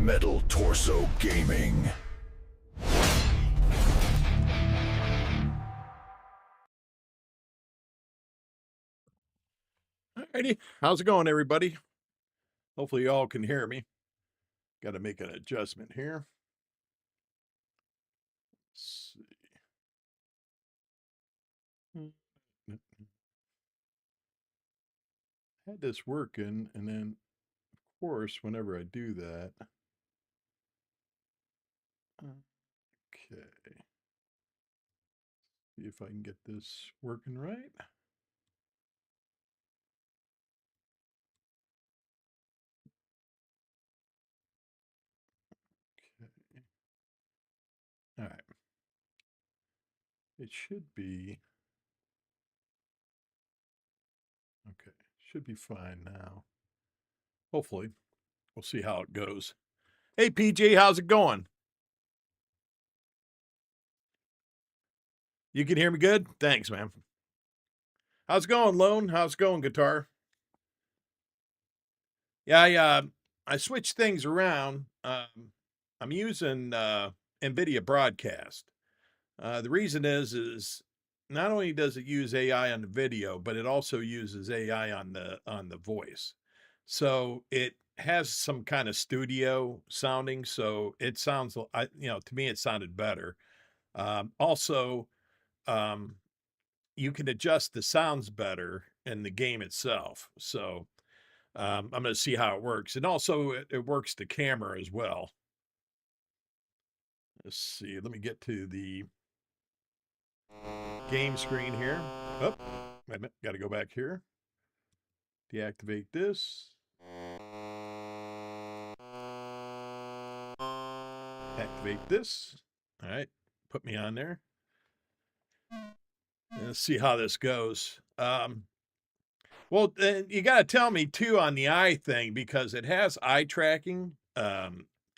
Metal Torso Gaming. Alrighty, how's it going, everybody? Hopefully, you all can hear me. Got to make an adjustment here. Let's see. Had this working, and then, of course, whenever I do that, okay. See if I can get this working right. Okay. All right. It should be okay. Should be fine now. Hopefully, we'll see how it goes. Hey, PJ, how's it going? You can hear me good? Thanks, man. How's it going, Lone? How's it going, Guitar? Yeah, I switched things around. I'm using NVIDIA Broadcast. The reason is not only does it use AI on the video, but it also uses AI on the voice. So it has some kind of studio sounding. So it sounds, to me, it sounded better. Also, um, you can adjust the sounds better in the game itself. So I'm going to see how it works. And also, it works the camera as well. Let's see. Let me get to the game screen here. Oh, wait a minute. Got to go back here. Deactivate this. Activate this. All right. Put me on there. Let's see how this goes. Well, you got to tell me too on the eye thing because it has eye tracking.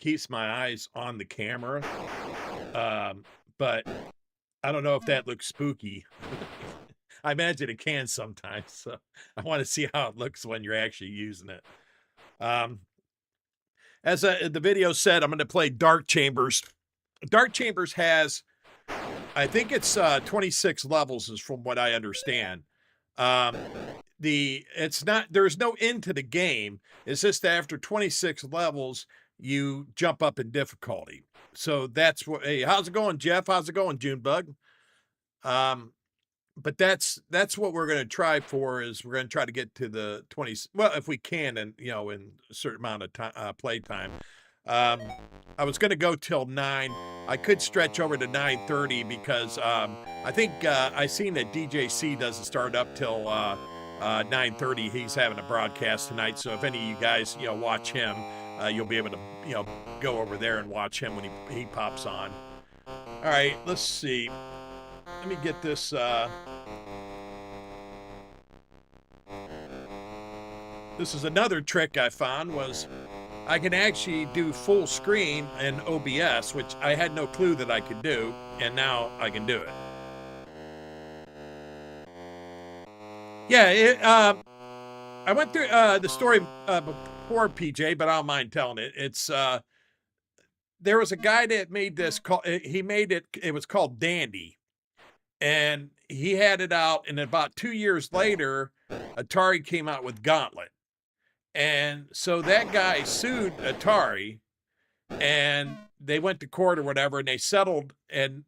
Keeps my eyes on the camera. But I don't know if that looks spooky. I imagine it can sometimes. So I want to see how it looks when you're actually using it. As the video said, I'm going to play Dark Chambers. Dark Chambers has, I think it's 26 levels, is from what I understand. It's not, there's no end to the game. It's just that after 26 levels, you jump up in difficulty. So that's what. Hey, how's it going, Jeff? How's it going, Junebug? But that's what we're going to try for. Is we're going to try to get to the 20. Well, if we can, and in a certain amount of time, play time. I was going to go till 9. I could stretch over to 9:30 because I think I seen that DJC doesn't start up till 9:30. He's having a broadcast tonight. So if any of you guys watch him, you'll be able to go over there and watch him when he pops on. All right, let's see. Let me get this. This is another trick I found was I can actually do full screen in OBS, which I had no clue that I could do, and now I can do it. Yeah, I went through the story before, PJ, but I don't mind telling it. It's there was a guy that made this. He made it. It was called Dandy. And he had it out, and about 2 years later, Atari came out with Gauntlet. And so that guy sued Atari, and they went to court or whatever, and they settled. And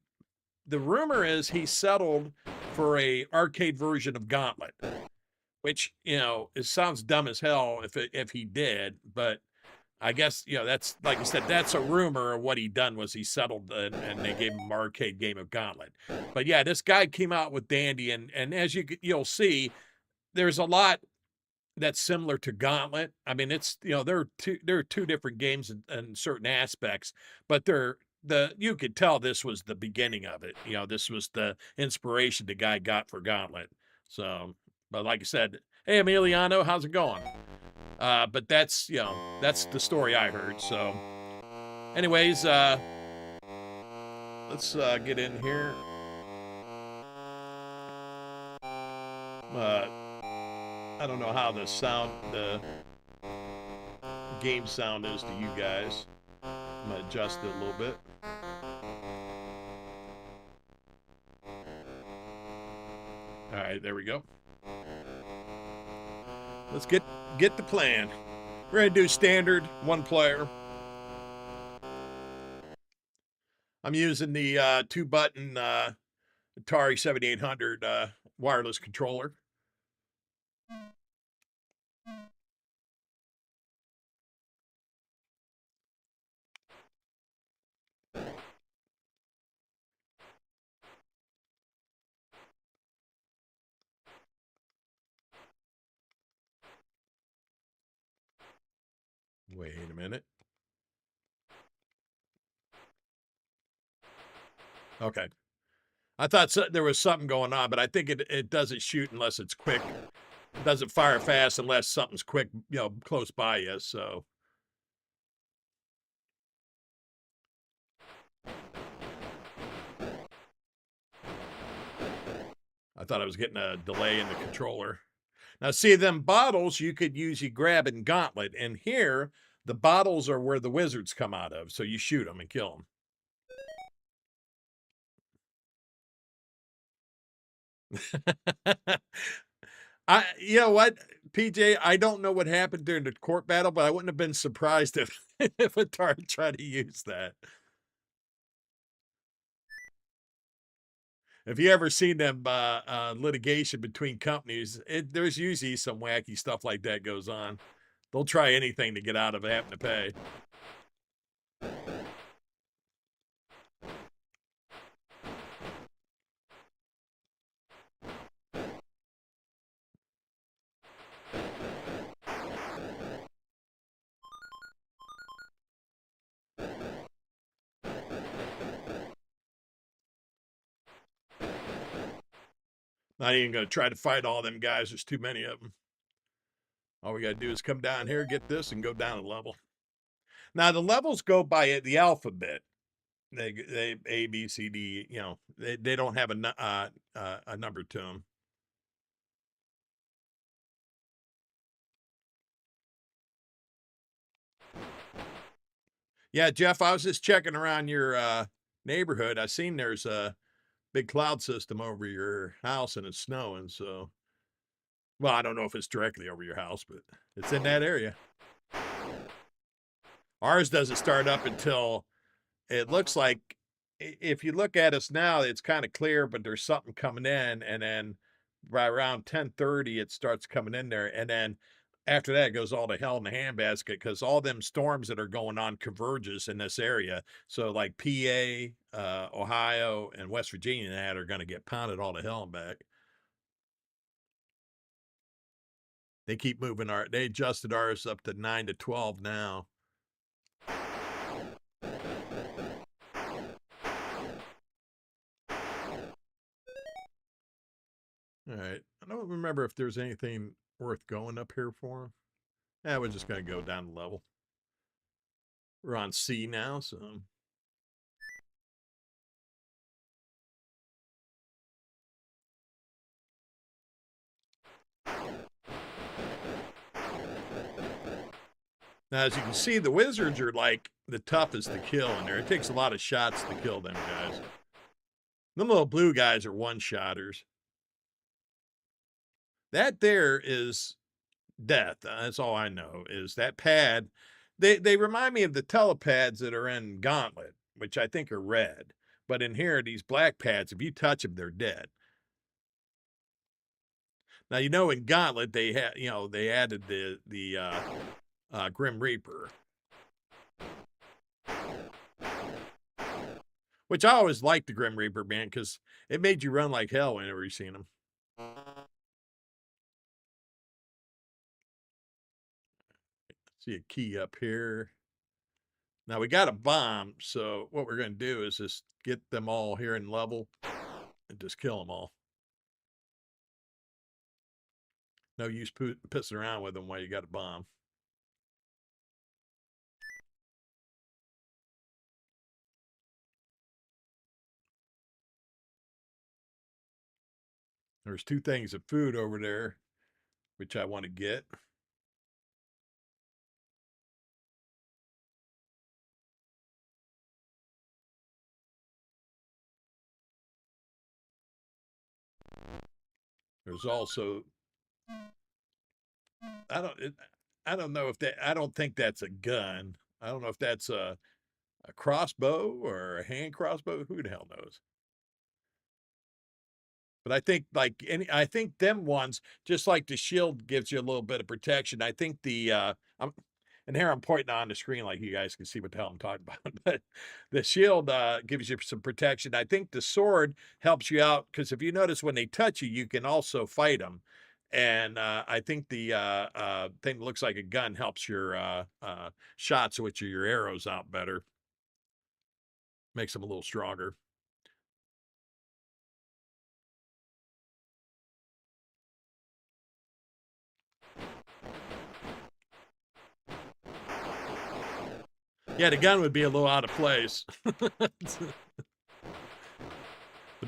the rumor is he settled for a arcade version of Gauntlet, which, it sounds dumb as hell if he did, but I guess, that's, like I said, that's a rumor. What he done was he settled and they gave him an arcade game of Gauntlet. But yeah, this guy came out with Dandy, and as you'll see, there's a lot that's similar to Gauntlet. I mean, it's, there are two different games in certain aspects, but you could tell this was the beginning of it. This was the inspiration the guy got for Gauntlet. So, but like I said, hey, Emiliano, how's it going? But that's the story I heard. So anyways, let's get in here. I don't know how the game sound is to you guys. I'm gonna adjust it a little bit. All right, there we go. Let's get the plan. We're gonna do standard, one player. I'm using the 2-button Atari 7800 wireless controller. Wait a minute. Okay. I thought there was something going on, but I think it doesn't shoot unless it's quick. It doesn't fire fast unless something's quick, close by you. So I thought I was getting a delay in the controller. Now, see, them bottles you could usually grab in Gauntlet, and here the bottles are where the wizards come out of. So you shoot them and kill them. You know what, PJ? I don't know what happened during the court battle, but I wouldn't have been surprised if if Atari tried to use that. If you ever seen them litigation between companies, there's usually some wacky stuff like that goes on. They'll try anything to get out of having to pay. Not even going to try to fight all them guys. There's too many of them. All we got to do is come down here, get this, and go down a level. Now, the levels go by the alphabet. They A, B, C, D, they don't have a number to them. Yeah, Jeff, I was just checking around your neighborhood. I seen there's a big cloud system over your house and it's snowing. So, well, I don't know if it's directly over your house, but it's in that area. Ours doesn't start up until it looks like, if you look at us now, it's kind of clear, but there's something coming in, and then by around 10:30 it starts coming in there, and then after that it goes all to hell in the handbasket because all them storms that are going on converges in this area. So like PA, Ohio, and West Virginia and that are going to get pounded all to hell and back. They keep moving they adjusted ours up to 9 to 12 now. All right. I don't remember if there's anything worth going up here for. Yeah, we're just going to go down the level. We're on C now, so. Now, as you can see, the wizards are like the toughest to kill in there. It takes a lot of shots to kill them guys. Them little blue guys are one-shotters. That there is death. That's all I know is that pad. They remind me of the telepads that are in Gauntlet, which I think are red. But in here, these black pads, if you touch them, they're dead. Now, in Gauntlet, they had, they added the Grim Reaper, which I always liked the Grim Reaper, man, because it made you run like hell whenever you seen them. See a key up here. Now we got a bomb, so what we're going to do is just get them all here in level and just kill them all. No use pissing around with them while you got a bomb. There's 2 things of food over there, which I want to get. There's also I don't know if that I don't think that's a gun. I don't know if that's a crossbow or a hand crossbow. Who the hell knows? But I think like any I think them ones, just like the shield gives you a little bit of protection. I think and here I'm pointing on the screen like you guys can see what the hell I'm talking about. But the shield gives you some protection. I think the sword helps you out because if you notice when they touch you, you can also fight them. And I think the thing that looks like a gun helps your shots, which are your arrows, out better. Makes them a little stronger. Yeah, the gun would be a little out of place. But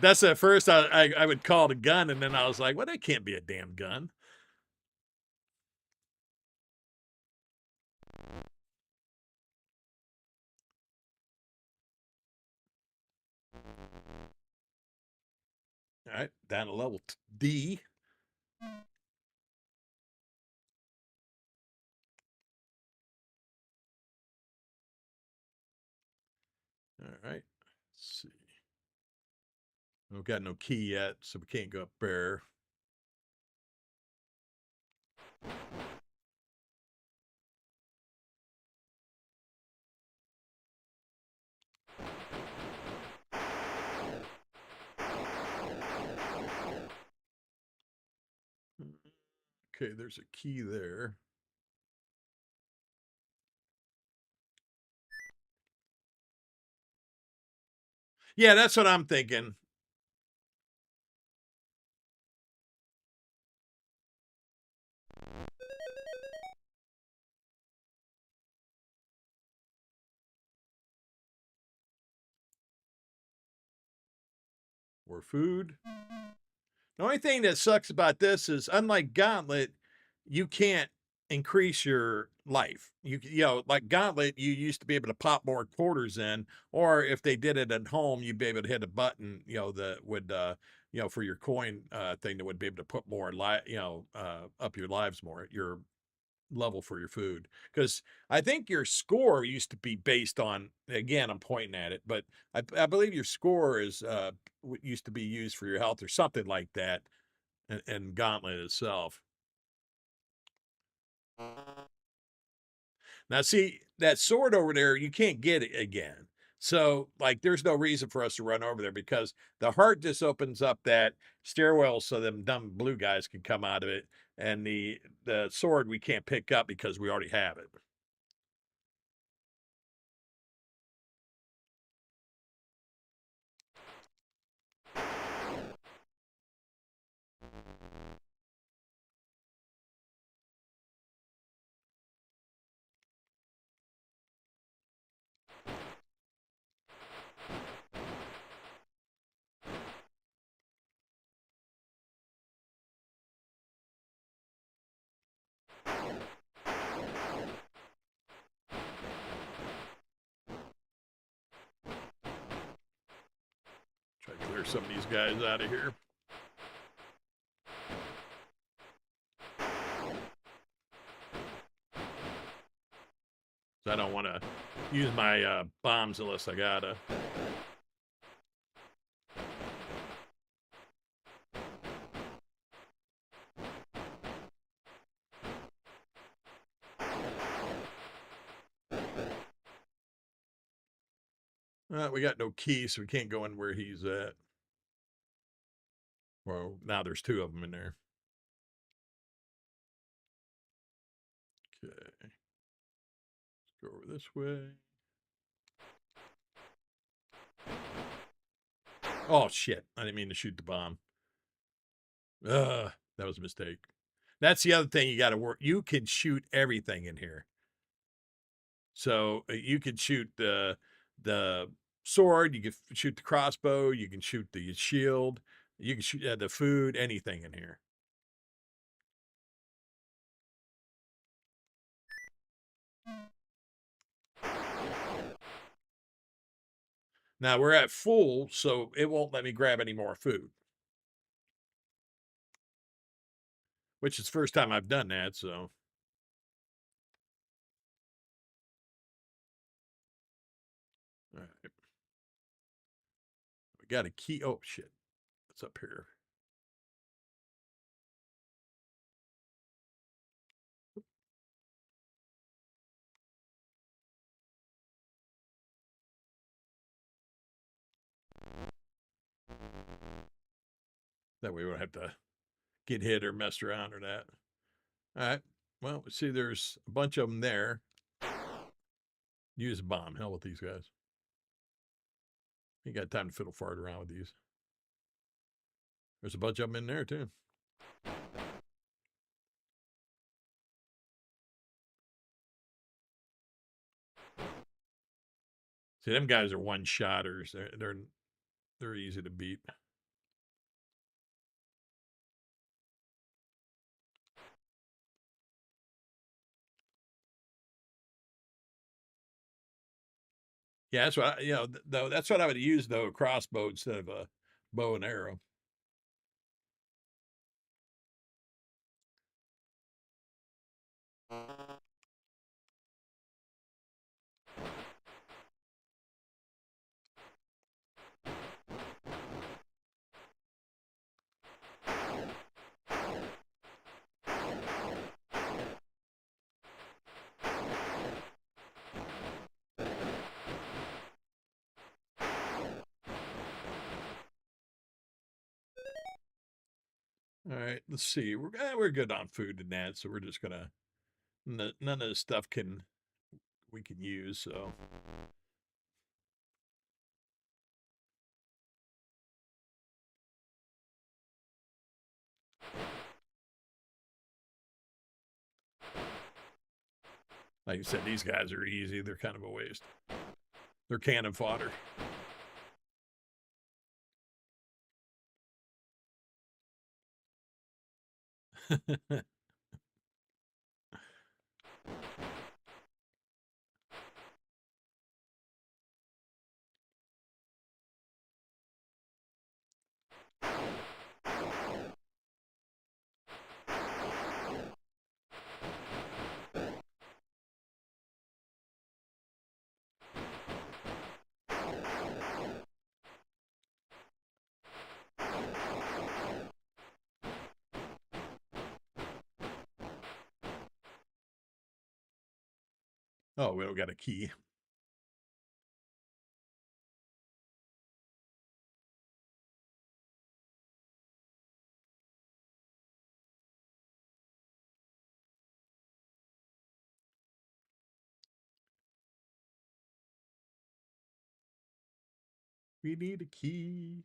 that's at first I would call it a gun, and then I was like, well, that can't be a damn gun. All right, down to level D. All right, let's see. We've got no key yet, so we can't go up there. Okay, there's a key there. Yeah, that's what I'm thinking. Or food. The only thing that sucks about this is, unlike Gauntlet, you can't increase your life. You know, like Gauntlet, you used to be able to pop more quarters in, or if they did it at home, you'd be able to hit a button, you know, that would, you know, for your coin thing that would be able to put more, up your lives more, your level for your food. Because I think your score used to be based on, again, I'm pointing at it, but I believe your score is used to be used for your health or something like that, and Gauntlet itself. Now, see that sword over there, you can't get it again. So, like, there's no reason for us to run over there because the heart just opens up that stairwell so them dumb blue guys can come out of it, and the sword we can't pick up because we already have it. Try to clear some of these guys out of here. So I don't want to use my bombs unless I gotta. We got no key, so we can't go in where he's at. Well, now there's two of them in there. Okay. Let's go over this way. Oh, shit. I didn't mean to shoot the bomb. That was a mistake. That's the other thing you got to work. You can shoot everything in here. So you can shoot the sword, you can shoot the crossbow, you can shoot the shield, you can shoot the food, anything in here. Now we're at full, so it won't let me grab any more food. which is the first time I've done that. So, all right, we got a key. Oh shit, what's up here? That way we don't have to get hit or messed around or that. All right. Well, we see there's a bunch of them there. Use a bomb. Hell with these guys. You got time to fiddle fart around with these. There's a bunch of them in there too. See, them guys are one shotters. They're easy to beat. Yeah, that's what though. That's what I would use though, a crossbow instead of a bow and arrow. All right, let's see. We're good on food and that, so we're just gonna none of this stuff we can use. So like I said, these guys are easy. They're kind of a waste. They're cannon fodder. Oh, we don't got a key. We need a key.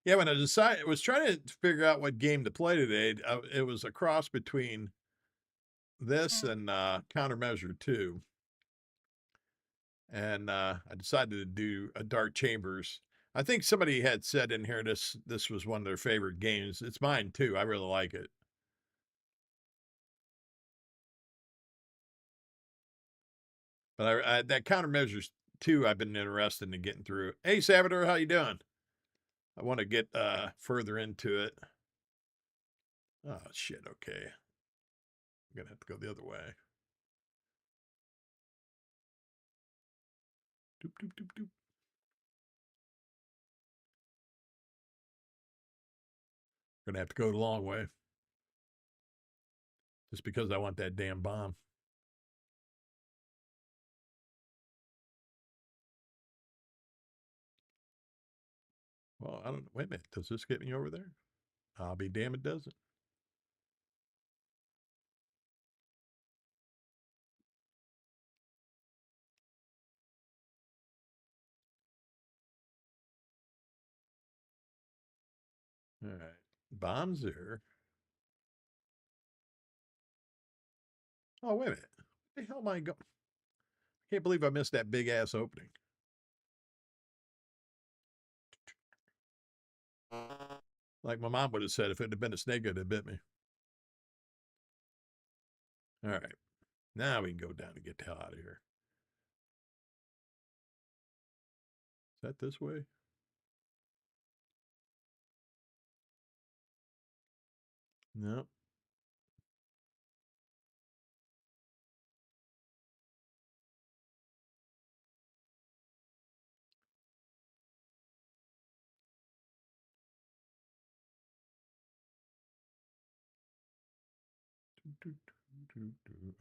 Yeah, when I was trying to figure out what game to play today, it was a cross between this and Countermeasure 2. And I decided to do a Dark Chambers. I think somebody had said in here this was one of their favorite games. It's mine too. I really like it. But that Countermeasures 2, I've been interested in getting through. Hey, Salvador, how you doing? I want to get further into it. Oh shit! Okay, I'm gonna have to go the other way. Doop doop doop doop. Gonna have to go the long way. Just because I want that damn bomb. Well, I don't. Wait a minute. Does this get me over there? I'll be damned, it doesn't. All right. Bombs there. Oh, wait a minute. Where the hell am I going? Can't believe I missed that big ass opening. Like my mom would have said, if it had been a snake, it'd have bit me. All right. Now we can go down and get the hell out of here. Is that this way? No.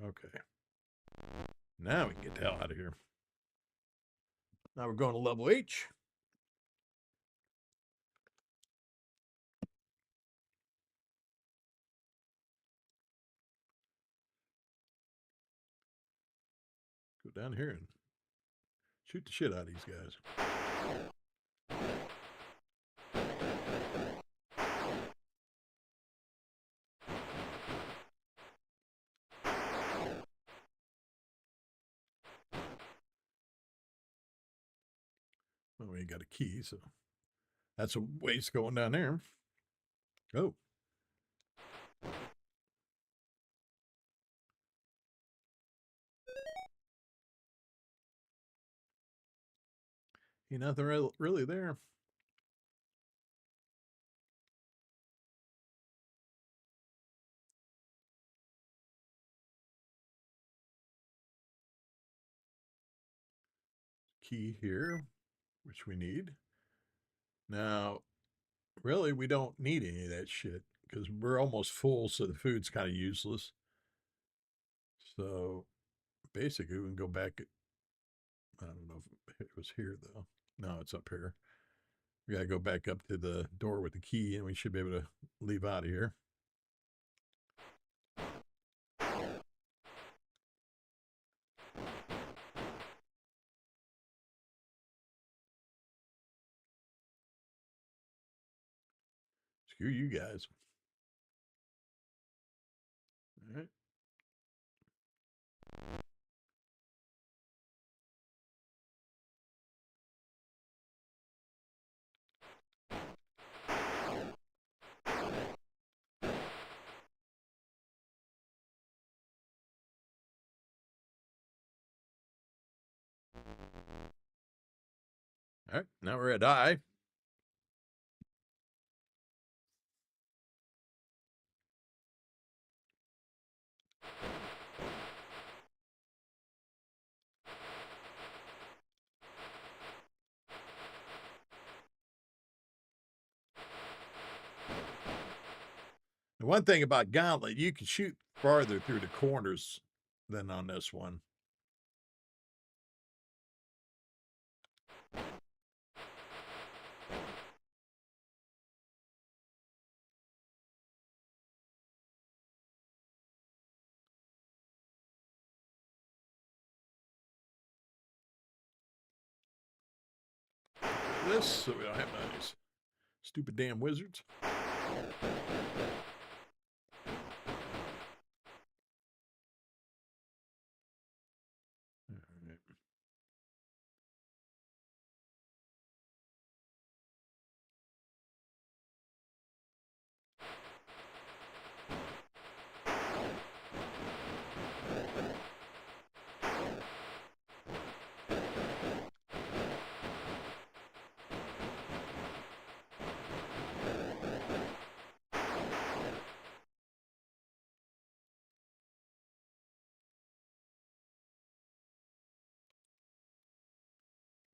Okay. Now we can get the hell out of here. Now we're going to level H. Go down here and shoot the shit out of these guys. Well, we ain't got a key, so that's a waste going down there. Oh. Ain't nothing really there. Key here, which we need. Now, really, we don't need any of that shit because we're almost full, so the food's kind of useless. So basically, we can go back. I don't know if it was here, though. No, it's up here. We got to go back up to the door with the key, and we should be able to leave out of here. Screw you guys. All right. All right. Now we're at I. The one thing about Gauntlet, you can shoot farther through the corners than on this one. This, so we don't have these stupid damn wizards.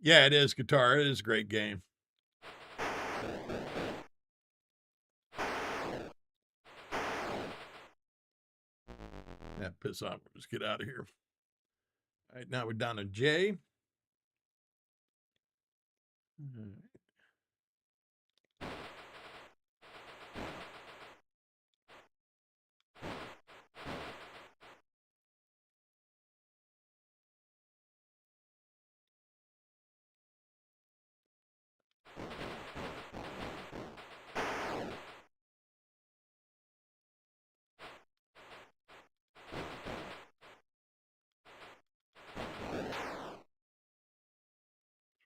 Yeah, it is guitar. It is a great game. Yeah, piss off. Let's get out of here. All right, now we're down to J. All right.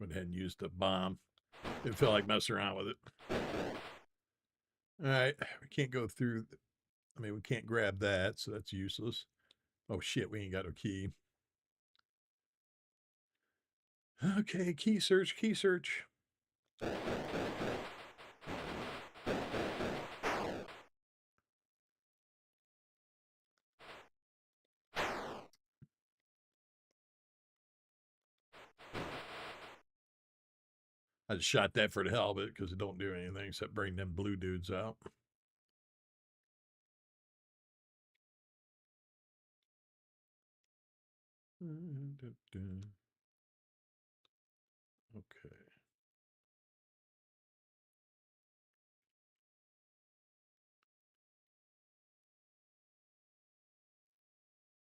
Went ahead and used the bomb. Didn't feel like messing around with it. All right, we can't go through. I mean, we can't grab that, so that's useless. Oh shit, we ain't got a key. Okay, key search, key search. I just shot that for the hell of it because it don't do anything except bring them blue dudes out. Okay.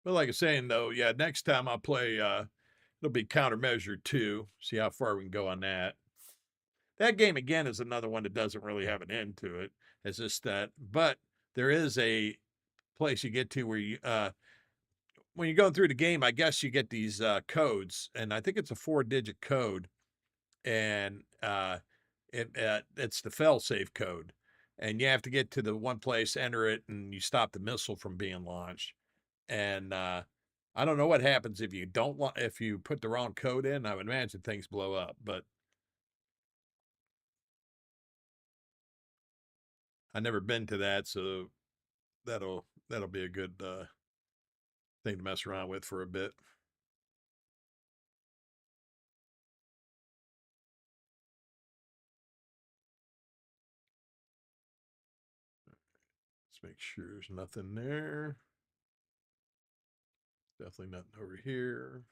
But like I was saying though, yeah, next time I play it'll be Countermeasure 2. See how far we can go on that. That game again is another one that doesn't really have an end to it. It's just that, but there is a place you get to where you when you're going through the game, I guess you get these codes, and I think it's a 4-digit code, and it's the fail-safe code, and you have to get to the one place, enter it, and you stop the missile from being launched. And I don't know what happens if you don't if you put the wrong code in. I would imagine things blow up, but I've never been to that, so that'll be a good thing to mess around with for a bit. Let's make sure there's nothing there. Definitely nothing over here.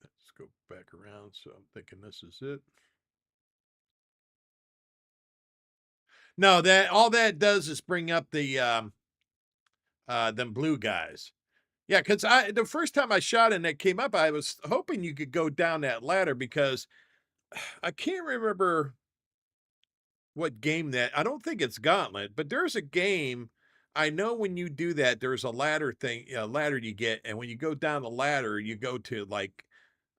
Let's go back around. So I'm thinking this is it. No, that all that does is bring up the them blue guys. Yeah, because the first time I shot and that came up, I was hoping you could go down that ladder because I can't remember what game that. I don't think it's Gauntlet, but there's a game. I know when you do that, there's a ladder thing, a ladder you get, and when you go down the ladder, you go to like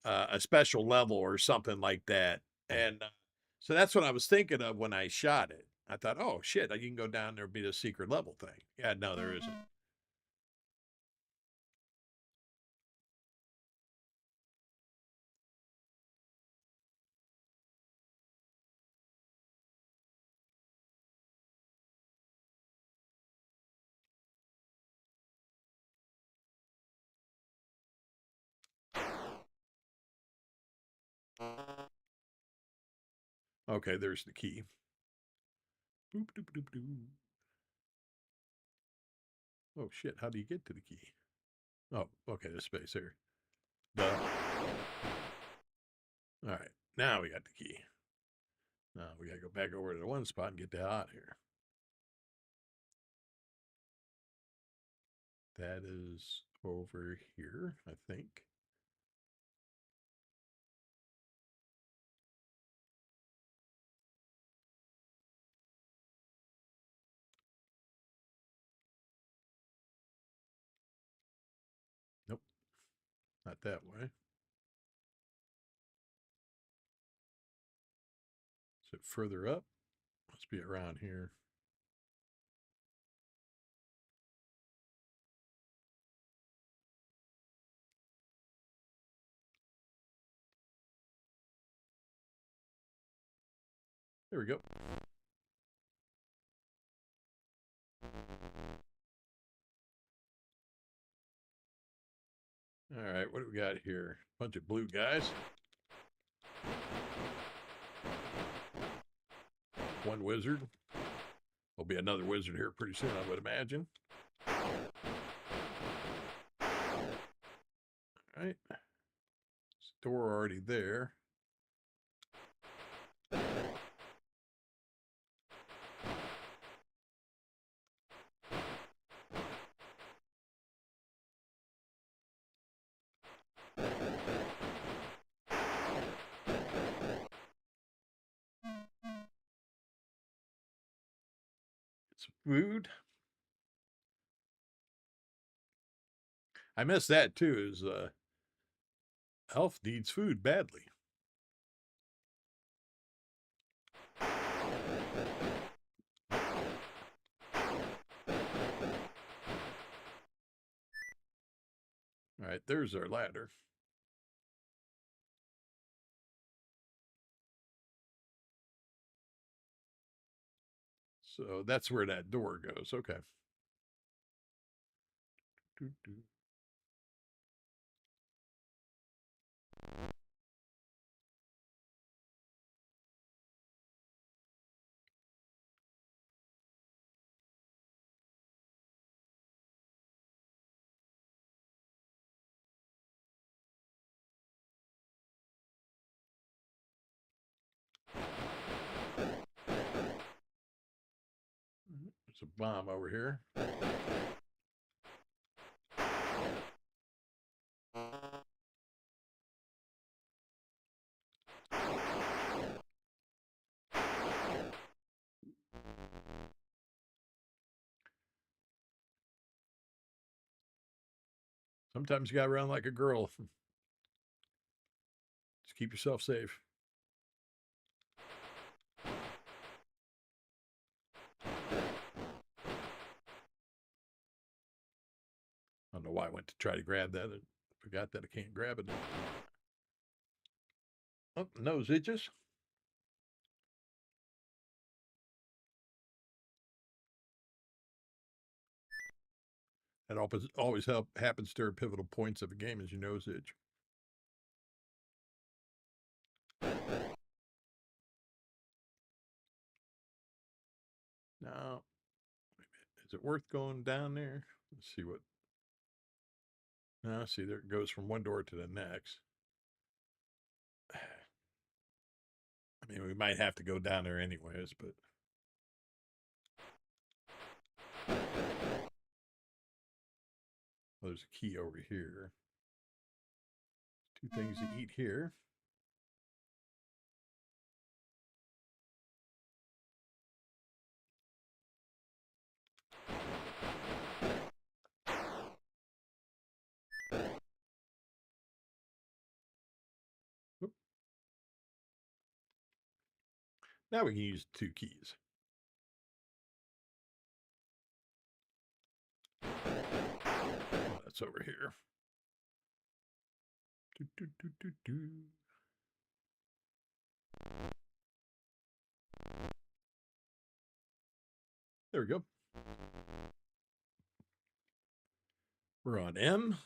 a special level or something like that. And so that's what I was thinking of when I shot it. I thought, oh shit, you can go down there and be the secret level thing. Yeah, no, there isn't. Okay, there's the key. Boop, doop, doop, doop. Oh shit, how do you get to the key? Oh, okay, there's space here. Duh. All right, now we got the key. Now we gotta go back over to the one spot and get that out of here. That is over here, I think. Nope, not that way. Is it further up? Must be around here. There we go. All right, what do we got here? Bunch of blue guys. One wizard. There'll be another wizard here pretty soon, I would imagine. All right. Door already there. It's food. I missed that too. Is Elf needs food badly. All right, there's our ladder. So that's where that door goes. Okay. There's a bomb over here. Sometimes you got to run like a girl. Just keep yourself safe. I don't know why I went to try to grab that. I forgot that I can't grab it. Oh, nose itches. That always happens during pivotal points of a game as your nose itch. Now, is it worth going down there? Let's see what. Now, see, there it goes from one door to the next. I mean, we might have to go down there anyways, but. Well, there's a key over here. 2 things to eat here. Oop. Now we can use 2 keys. Oh, that's over here. Do, do, do, do, do. There we go. We're on M.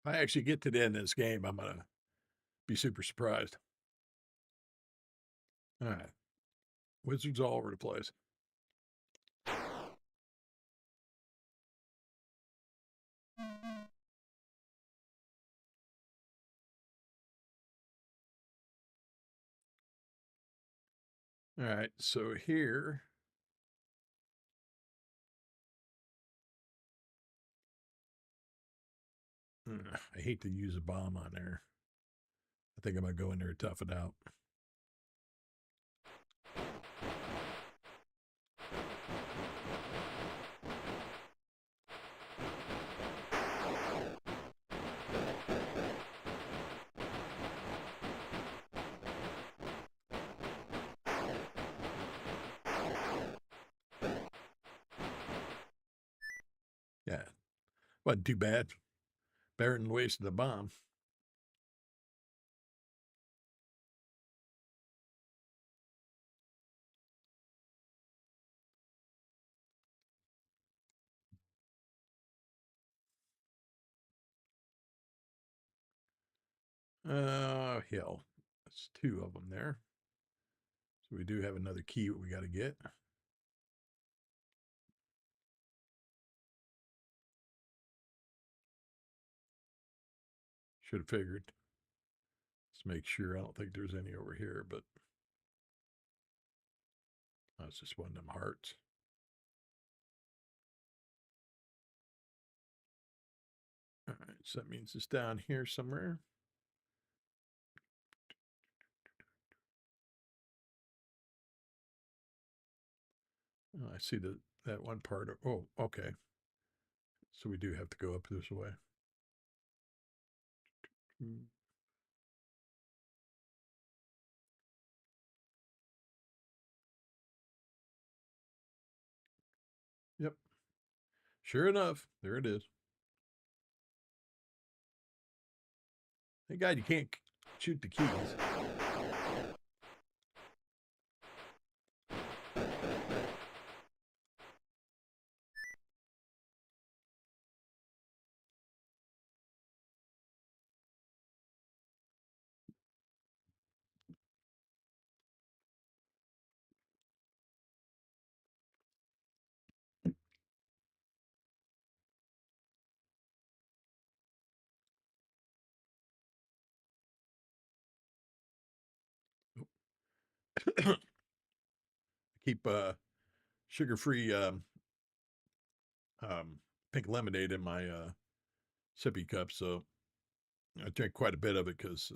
If I actually get to the end of this game, I'm going to be super surprised. All right. Wizards all over the place. All right. So here. I hate to use a bomb on there. I think I'm going to go in there and tough it out. Yeah. Wasn't too bad. Better than wasting the bomb. Hell. That's 2 of them there. So we do have another key we got to get. Should have figured. Let's make sure. I don't think there's any over here, but that's just one of them hearts. All right, so that means it's down here somewhere. Oh, I see that one part. Oh, okay. So we do have to go up this way. Yep. Sure enough, there it is. Thank God you can't shoot the keys. Keep sugar-free pink lemonade in my sippy cup, so I drink quite a bit of it because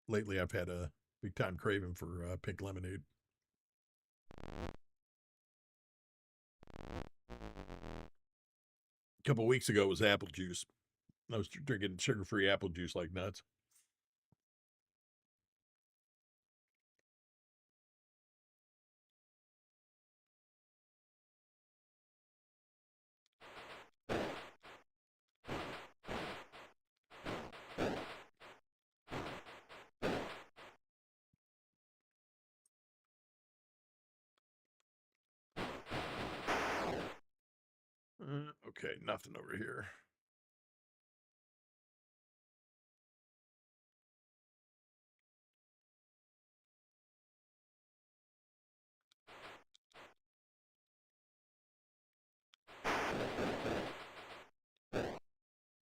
lately I've had a big time craving for pink lemonade. A couple of weeks ago it was apple juice. I was drinking sugar-free apple juice like nuts. Okay, nothing over here.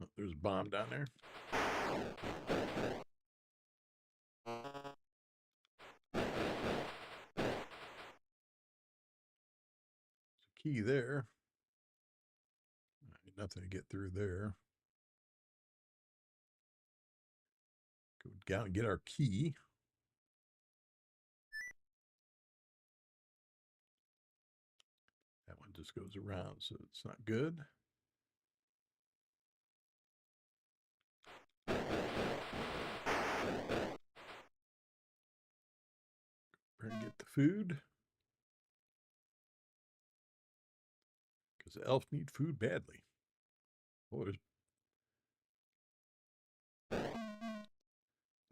Oh, there's a bomb down there. There's a key there. Nothing to get through there. Go down and get our key. That one just goes around, so it's not good. Better get the food. Because the elf need food badly. Oh,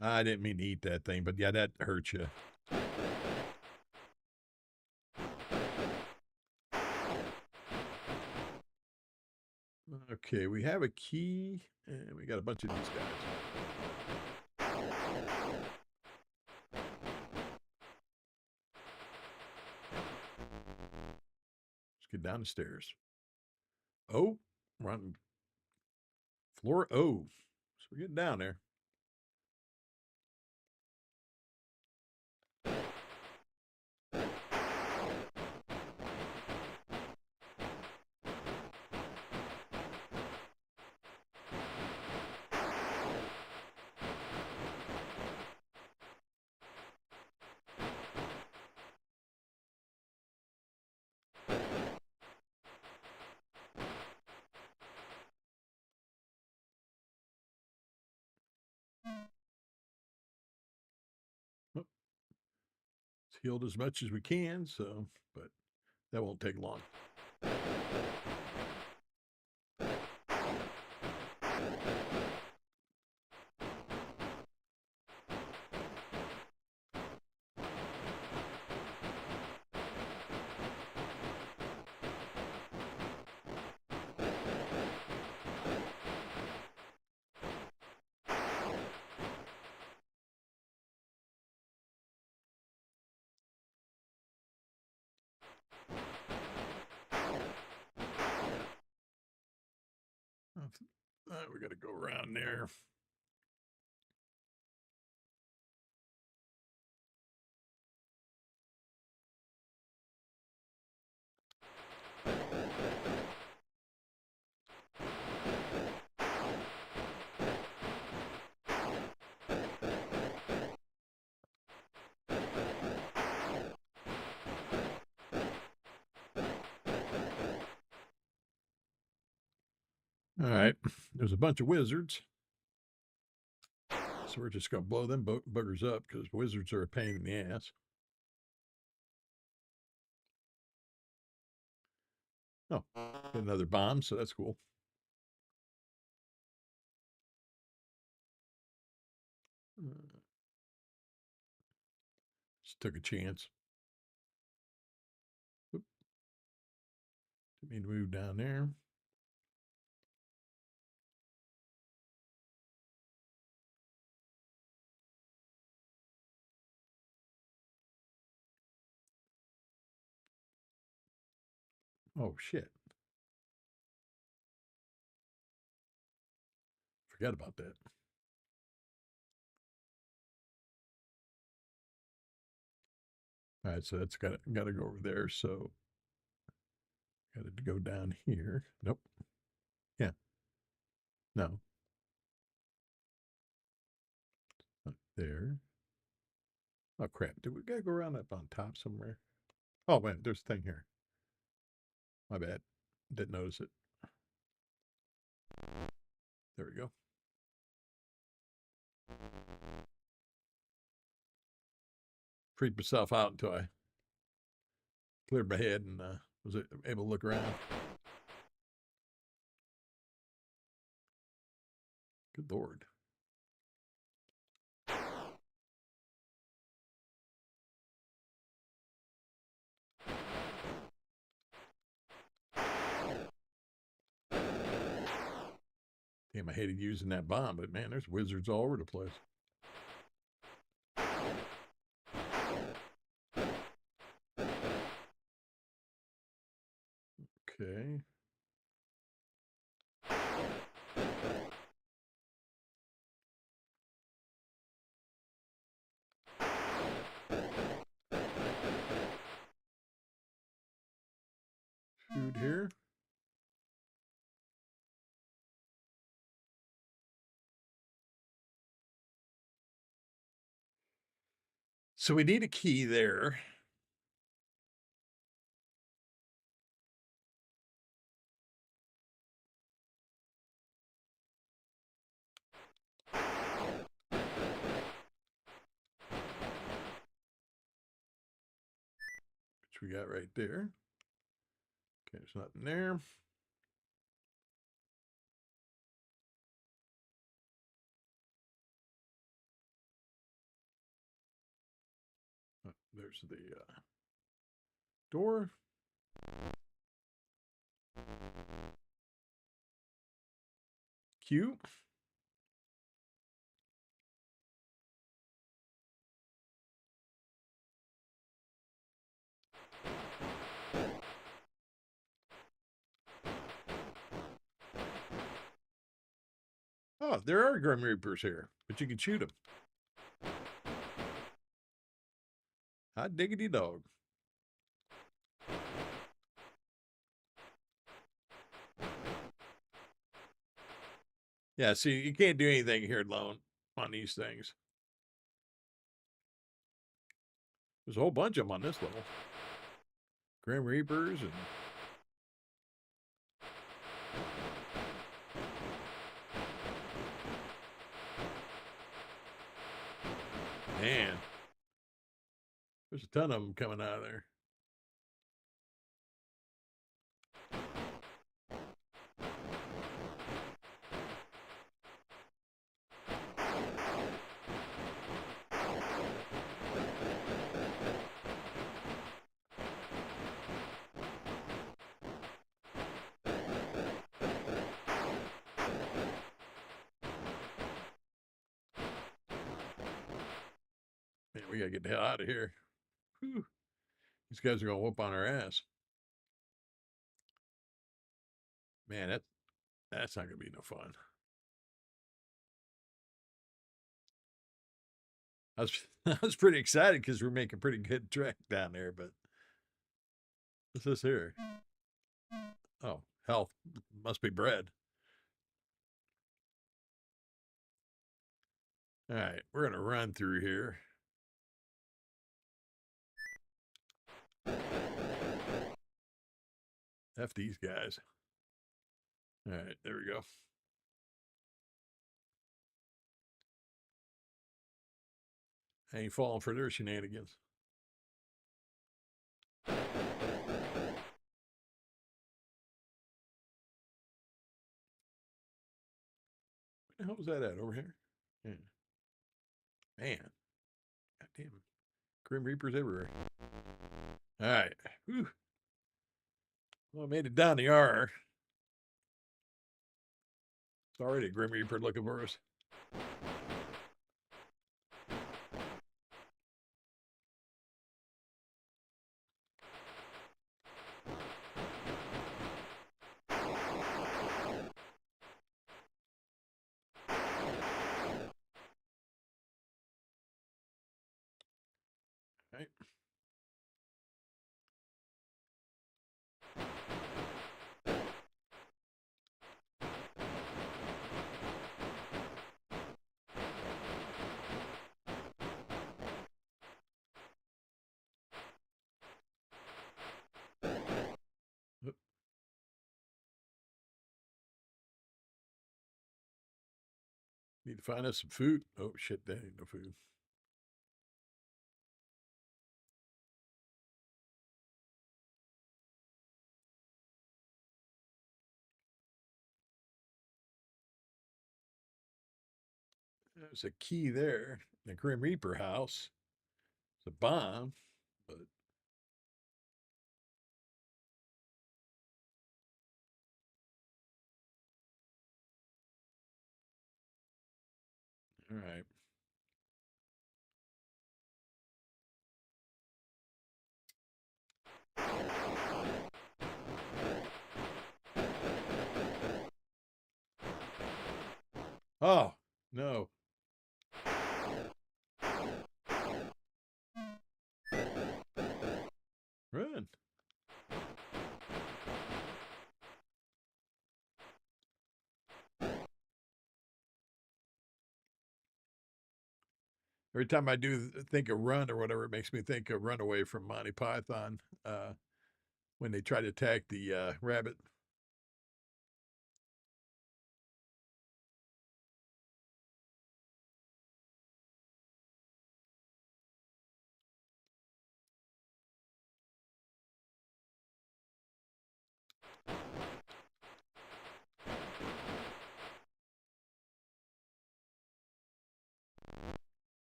I didn't mean to eat that thing, but yeah, that hurts you. Okay, we have a key, and we got a bunch of these guys. Let's get down the stairs. Oh, we're on floor O. So we're getting down there. Oh, it's healed as much as we can, so, but that won't take long. We got to go around there. All right. There's a bunch of wizards. So we're just going to blow them boogers up because wizards are a pain in the ass. Oh, get another bomb, so that's cool. Just took a chance. Oop. Didn't mean to move down there. Oh, shit. Forgot about that. All right, so that's got to go over there. So got to go down here. Nope. Yeah. No. Not there. Oh crap! Do we gotta go around up on top somewhere? Oh wait, there's a thing here. My bad. Didn't notice it. There we go. Freaked myself out until I cleared my head and was able to look around. Good Lord. Damn, I hated using that bomb, but man, there's wizards all over the place. Okay. Shoot here. So we need a key there. Which we got right there. Okay, there's nothing there. Oh, there's the door. Q. Oh, there are Grim Reapers here, but you can shoot them. Hot diggity dog. Yeah, see, you can't do anything here alone on these things. There's a whole bunch of them on this level. Grim Reapers and man, there's a ton of them coming out of there. Man, we gotta get the hell out of here. Whew. These guys are gonna whoop on our ass. Man, that's not gonna be no fun. I was I was pretty excited because we're making pretty good track down there, but what's this here? Oh, health must be bread. All right, we're gonna run through here. F these guys. All right, there we go. I ain't falling for their shenanigans. Where the hell was that at? Over here? Yeah. Man. Goddamn. Grim Reapers everywhere. All right. Whew. Well, I made it down the R. It's already a Grim Reaper looking for us. All right. Oop. Need to find us some food. Oh, shit, that ain't no food. There's a key there. The Grim Reaper house. It's a bomb, but all right. Oh, no. Run. Every time I do think of Run or whatever, it makes me think of Runaway from Monty Python when they try to attack the rabbit.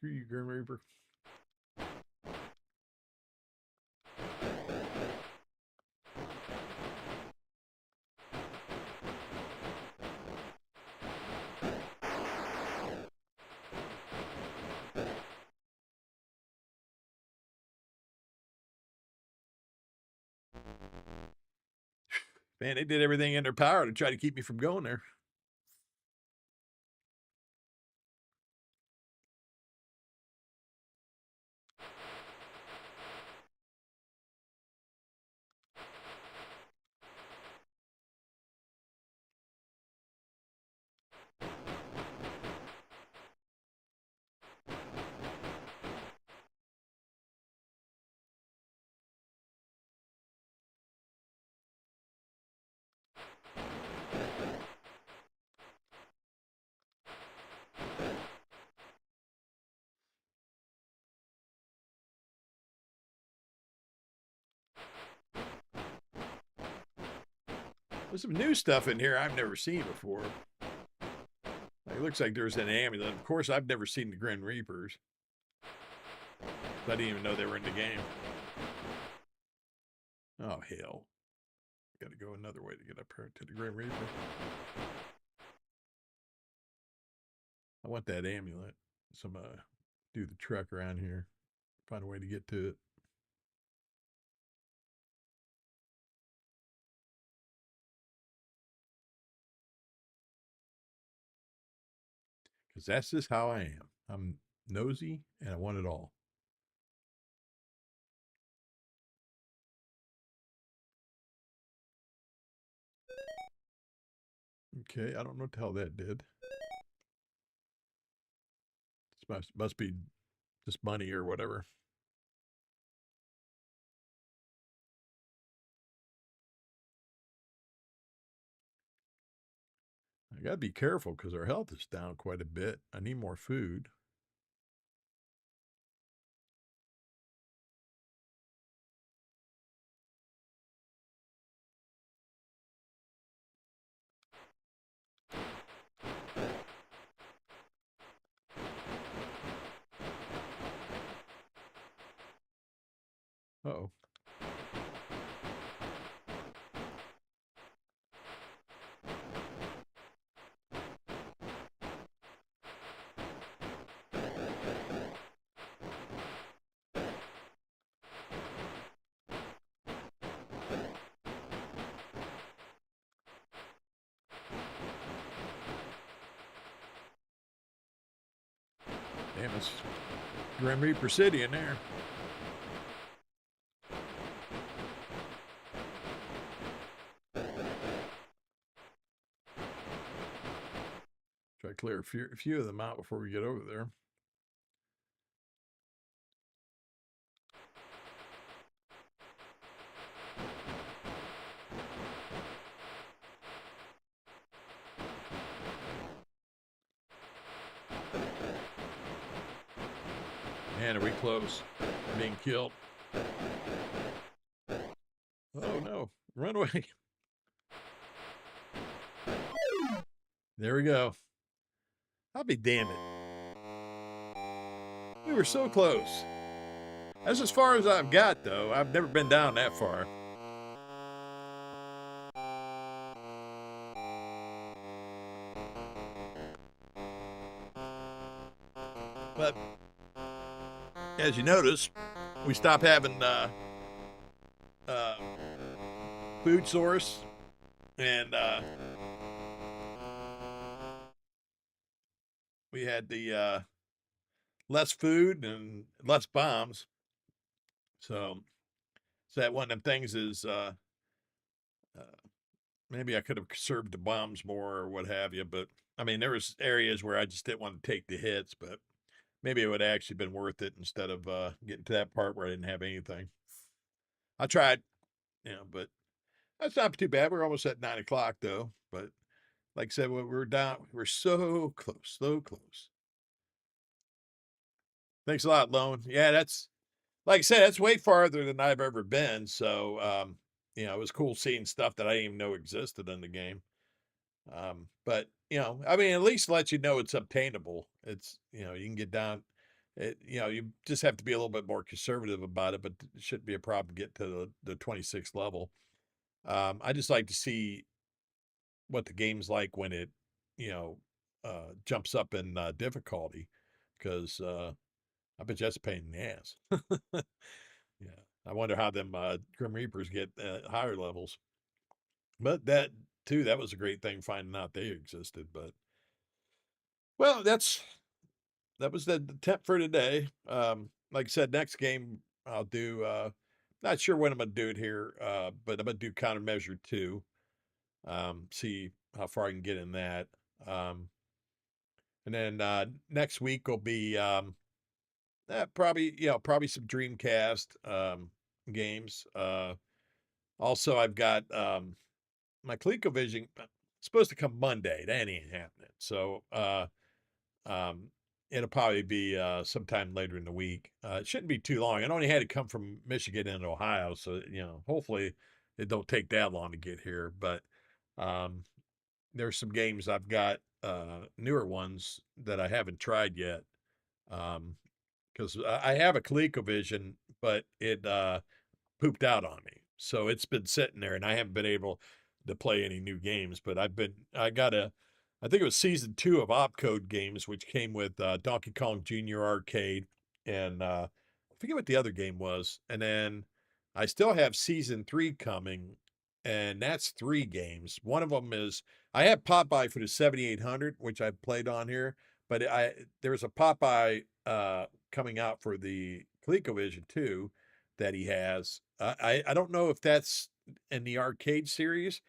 Screw you, Grim Reaper. Man, they did everything in their power to try to keep me from going there. There's some new stuff in here I've never seen before. Like, it looks like there's an amulet. Of course, I've never seen the Grim Reapers. I didn't even know they were in the game. Oh, hell. Got to go another way to get up here to the Grim Reaper. I want that amulet. Some do the truck around here. Find a way to get to it. Because that's just how I am. I'm nosy and I want it all. Okay, I don't know what the hell that did. This must be just money or whatever. I got to be careful because our health is down quite a bit. I need more food. Uh-oh. Damn, it's Grim Reaper City in there. Try to clear a few of them out before we get over there. Man, are we close to being killed? Oh no, run away. There we go. I'll be damned it. We were so close. That's as far as I've got, though. I've never been down that far. But as you notice, we stopped having food source and we had the less food and less bombs. So that one of them things is maybe I could have conserved the bombs more or what have you. But I mean, there was areas where I just didn't want to take the hits, but maybe it would have actually been worth it instead of getting to that part where I didn't have anything. I tried, but that's not too bad. We're almost at 9 o'clock though. But like I said, we're down. We're so close, so close. Thanks a lot, Lone. Yeah, that's like I said, that's way farther than I've ever been. So, it was cool seeing stuff that I didn't even know existed in the game. But I mean, at least lets you know it's obtainable. It's you can get down. You just have to be a little bit more conservative about it, but it shouldn't be a problem to get to the 26th level. I just like to see what the game's like when it, jumps up in difficulty, because I bet you that's a pain in the ass. Yeah, I wonder how them Grim Reapers get higher levels. But that was a great thing finding out they existed. But well, that was the tip for today. Like I said, next game I'll do. Not sure when I'm gonna do it here, but I'm gonna do Countermeasure 2. See how far I can get in that. And then next week will be probably some Dreamcast games. Also, I've got my ColecoVision supposed to come Monday. That ain't happening. So um, it'll probably be sometime later in the week. It shouldn't be too long. It only had to come from Michigan and Ohio, so hopefully it don't take that long to get here. But um, there's some games I've got newer ones that I haven't tried yet. Because I have a ColecoVision, but it pooped out on me. So it's been sitting there and I haven't been able to play any new games, but I think it was season 2 of Opcode games, which came with Donkey Kong Jr. Arcade. And I forget what the other game was. And then I still have season 3 coming, and that's 3 games. One of them is, I have Popeye for the 7800, which I played on here, but there's a Popeye coming out for the ColecoVision too that he has. I don't know if that's in the arcade series.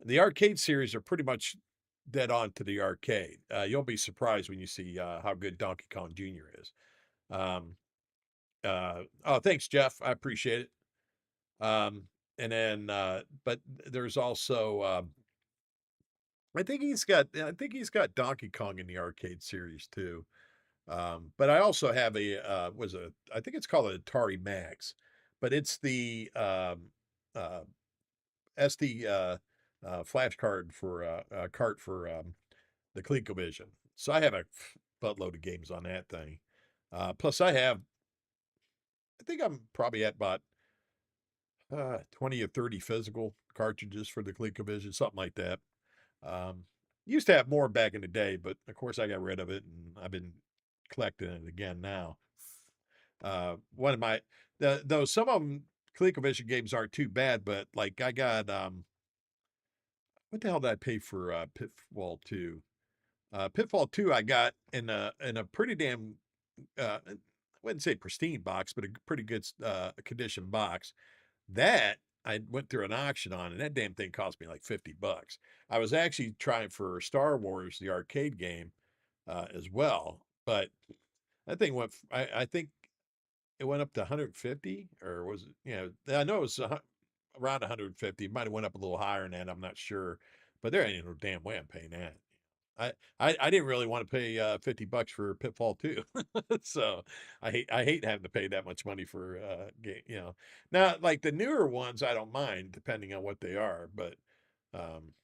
The arcade series are pretty much dead on to the arcade. You'll be surprised when you see how good Donkey Kong Jr. is. Oh, thanks, Jeff. I appreciate it. And then, but there's also I think he's got Donkey Kong in the arcade series too. But I also have I think it's called an Atari Max, but it's the uh, SD flash card for cart for the ColecoVision. So I have a buttload of games on that thing. Plus, I think I'm probably at about 20 or 30 physical cartridges for the ColecoVision, something like that. Um, Used to have more back in the day, but of course I got rid of it and I've been collecting it again now. One of my, though some of them ColecoVision games aren't too bad, but like I got, what the hell did I pay for Pitfall 2? Pitfall 2 I got in a pretty damn, I wouldn't say pristine box, but a pretty good condition box. That I went through an auction on, and that damn thing cost me like $50. I was actually trying for Star Wars, the arcade game, as well, but that thing I think it went up to 150, or was it? I know it was around 150. It might have went up a little higher than that. I'm not sure, but there ain't no damn way I'm paying that. I didn't really want to pay $50 for Pitfall 2. So I hate having to pay that much money for game, Now like the newer ones I don't mind depending on what they are, but um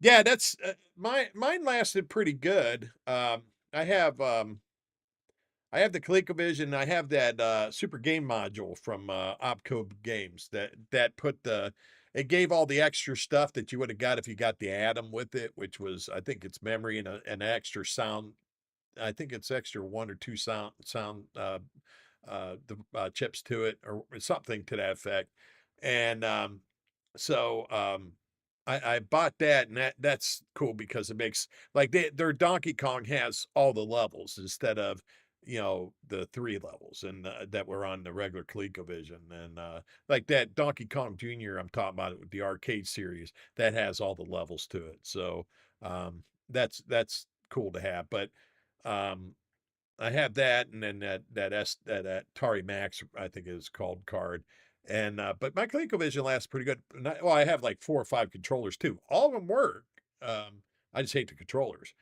yeah, that's mine lasted pretty good. I have I have the ColecoVision. I have that Super Game module from Opco Games that put it gave all the extra stuff that you would have got if you got the Atom with it, which was I think it's memory and an extra sound. I think it's extra one or two sound chips to it or something to that effect. And I bought that, and that's cool because it makes like their Donkey Kong has all the levels instead of the three levels and that were on the regular ColecoVision, and like that Donkey Kong Jr. I'm talking about with the arcade series that has all the levels to it. So that's cool to have, but um, I have that, and then that Atari Max, I think it is called card. And but my ColecoVision lasts pretty good. I have like 4 or 5 controllers too. All of them work. I just hate the controllers.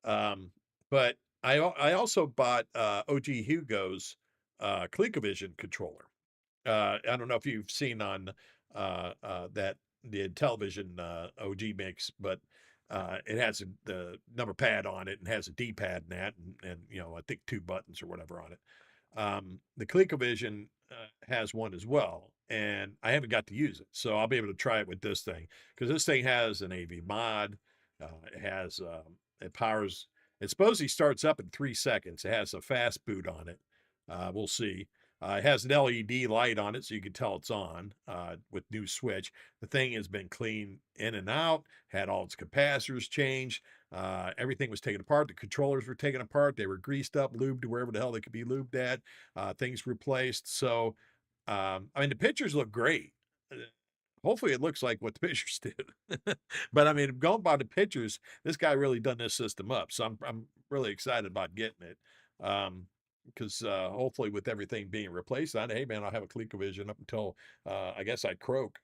But I also bought OG Hugo's ColecoVision controller. I don't know if you've seen on that the television OG makes, but it has the number pad on it and has a D-pad and that, and I think 2 buttons or whatever on it. The ColecoVision has one as well, and I haven't got to use it, so I'll be able to try it with this thing because this thing has an AV mod. It has it powers. It supposedly starts up in 3 seconds. It has a fast boot on it. We'll see. It has an LED light on it so you can tell it's on with new switch. The thing has been cleaned in and out, had all its capacitors changed. Everything was taken apart. The controllers were taken apart. They were greased up, lubed to wherever the hell they could be lubed at. Things replaced. So, I mean, the pictures look great. Hopefully, it looks like what the pictures do. But I mean, going by the pictures, this guy really done this system up. So I'm really excited about getting it. Because hopefully with everything being replaced on, hey man, I'll have a ColecoVision up until I guess I croak.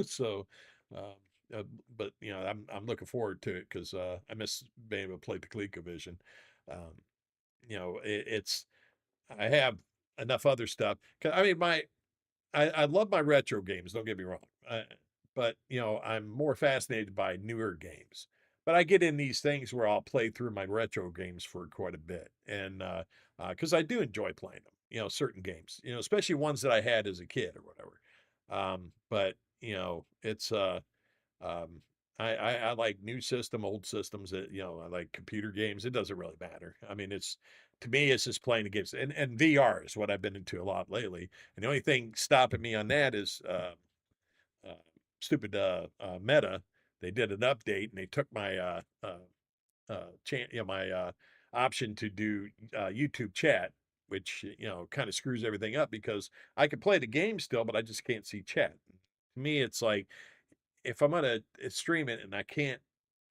So, uh, but I'm looking forward to it because I miss being able to play the ColecoVision. Um, it's I have enough other stuff. I mean, I love my retro games. Don't get me wrong, but I'm more fascinated by newer games. But I get in these things where I'll play through my retro games for quite a bit, and because I do enjoy playing them. Certain games. Especially ones that I had as a kid or whatever. But it's um, I like new system, old systems. That I like computer games. It doesn't really matter. I mean, it's to me, it's just playing the games, and VR is what I've been into a lot lately. And the only thing stopping me on that is uh, stupid Meta. They did an update and they took my my option to do YouTube chat, which kind of screws everything up because I can play the game still, but I just can't see chat. To me, it's like if I'm gonna stream it and I can't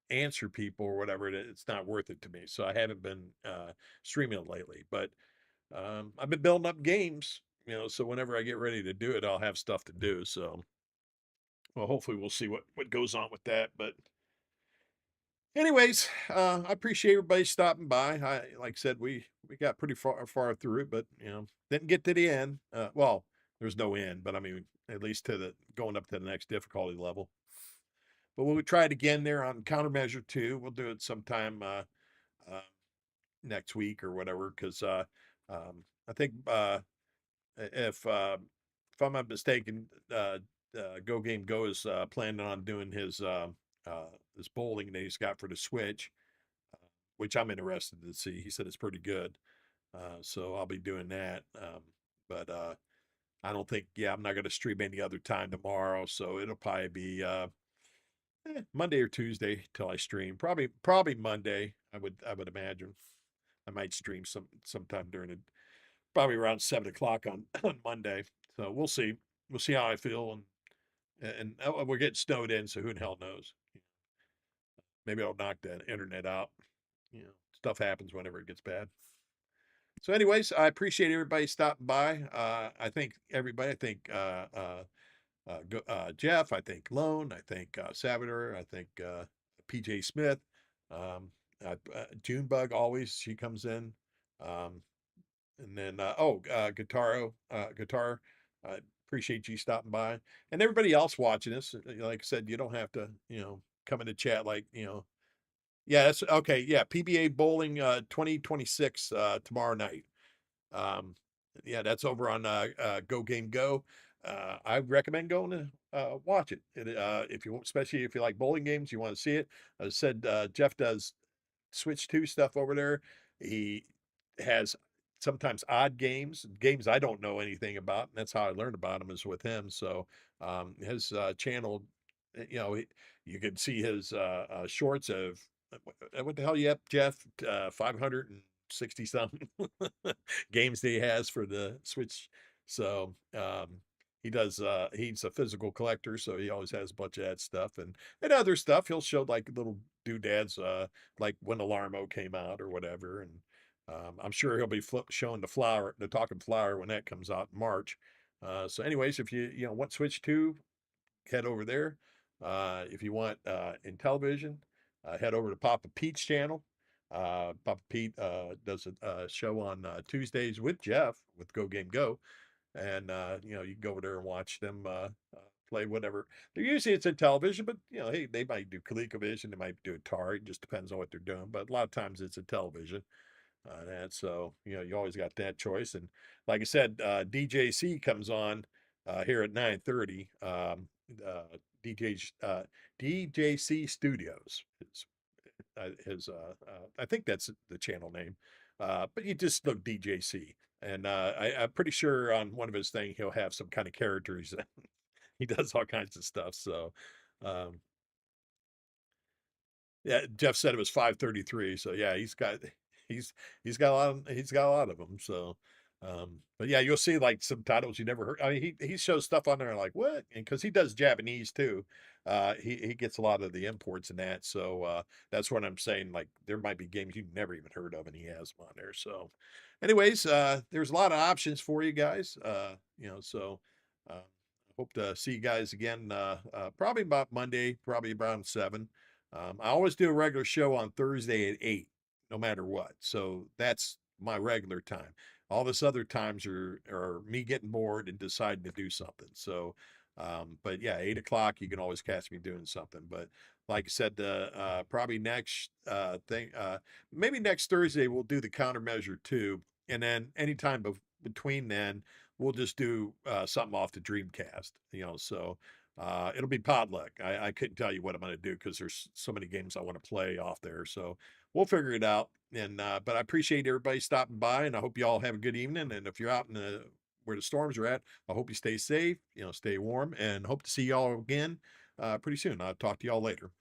answer people or whatever, it's not worth it to me. So I haven't been streaming it lately. But I've been building up games, so whenever I get ready to do it, I'll have stuff to do. So well, hopefully we'll see what goes on with that. But anyways, I appreciate everybody stopping by. Like I said, we got pretty far through it, but didn't get to the end. Well, there's no end, but I mean, at least to the going up to the next difficulty level. But we'll try it again there on countermeasure 2. We'll do it sometime uh, next week or whatever, because I think if I'm not mistaken, Go Game Go is planning on doing this bowling that he's got for the Switch, which I'm interested to see. He said it's pretty good, so I'll be doing that. But I don't think, yeah, I'm not going to stream any other time tomorrow, so it'll probably be Monday or Tuesday till I stream. Probably Monday. I would imagine. I might stream sometime during it, probably around 7 o'clock on on Monday. So we'll see. We'll see how I feel, and we're getting snowed in, so who the hell knows? Maybe I'll knock the internet out. Stuff happens whenever it gets bad. So, anyways, I appreciate everybody stopping by. I think everybody. I think Jeff. I think Lone. I think Salvador. I think PJ Smith. Junebug always she comes in. Um, and then Guitar. I appreciate you stopping by, and everybody else watching this. Like I said, you don't have to come in the chat like yeah, that's okay. Yeah, PBA bowling 2026 tomorrow night. Um, yeah, that's over on Go Game Go. I recommend going to watch it. If you, especially if you like bowling games, you want to see it. I said Jeff does Switch 2 stuff over there. He has sometimes odd games I don't know anything about, and that's how I learned about him is with him. So his channel, you can see his shorts of what the hell you up, Jeff? 560 something games that he has for the Switch. So he's a physical collector, so he always has a bunch of that stuff and other stuff. He'll show like little doodads, like when Alarmo came out or whatever. And I'm sure he'll be showing the Talking Flower when that comes out in March. So, anyways, if you want Switch 2, head over there. If you want in television, head over to Papa Pete's channel. Papa Pete does a show on Tuesdays with Jeff with Go Game Go, and you can go over there and watch them play whatever. They're usually it's in television, but hey, they might do ColecoVision, they might do Atari. It just depends on what they're doing. But a lot of times it's in television, and so you always got that choice. And like I said, DJC comes on here at 9:30. DJ DJC Studios is his I think that's the channel name, but you just look DJC, and I'm pretty sure on one of his things he'll have some kind of characters. He does all kinds of stuff. So um, yeah, Jeff said it was 5:33. So yeah, he's he's got a lot of them. So but yeah, you'll see like some titles you never heard. I mean, he shows stuff on there like what? And because he does Japanese too, he gets a lot of the imports in that. So that's what I'm saying. Like there might be games you've never even heard of, and he has them on there. So, anyways, there's a lot of options for you guys. So. Uh, Hope to see you guys again. Probably about Monday, probably around 7. I always do a regular show on Thursday at 8, no matter what. So that's my regular time. All this other times are me getting bored and deciding to do something. So, but yeah, 8 o'clock, you can always catch me doing something. But like I said, probably next maybe next Thursday, we'll do the countermeasure 2. And then anytime between then, we'll just do something off the Dreamcast, so it'll be potluck. I couldn't tell you what I'm going to do because there's so many games I want to play off there. So we'll figure it out. And but I appreciate everybody stopping by, and I hope you all have a good evening. And if you're out in where the storms are at, I hope you stay safe, stay warm, and hope to see y'all again pretty soon. I'll talk to y'all later.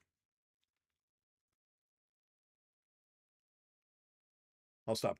I'll stop.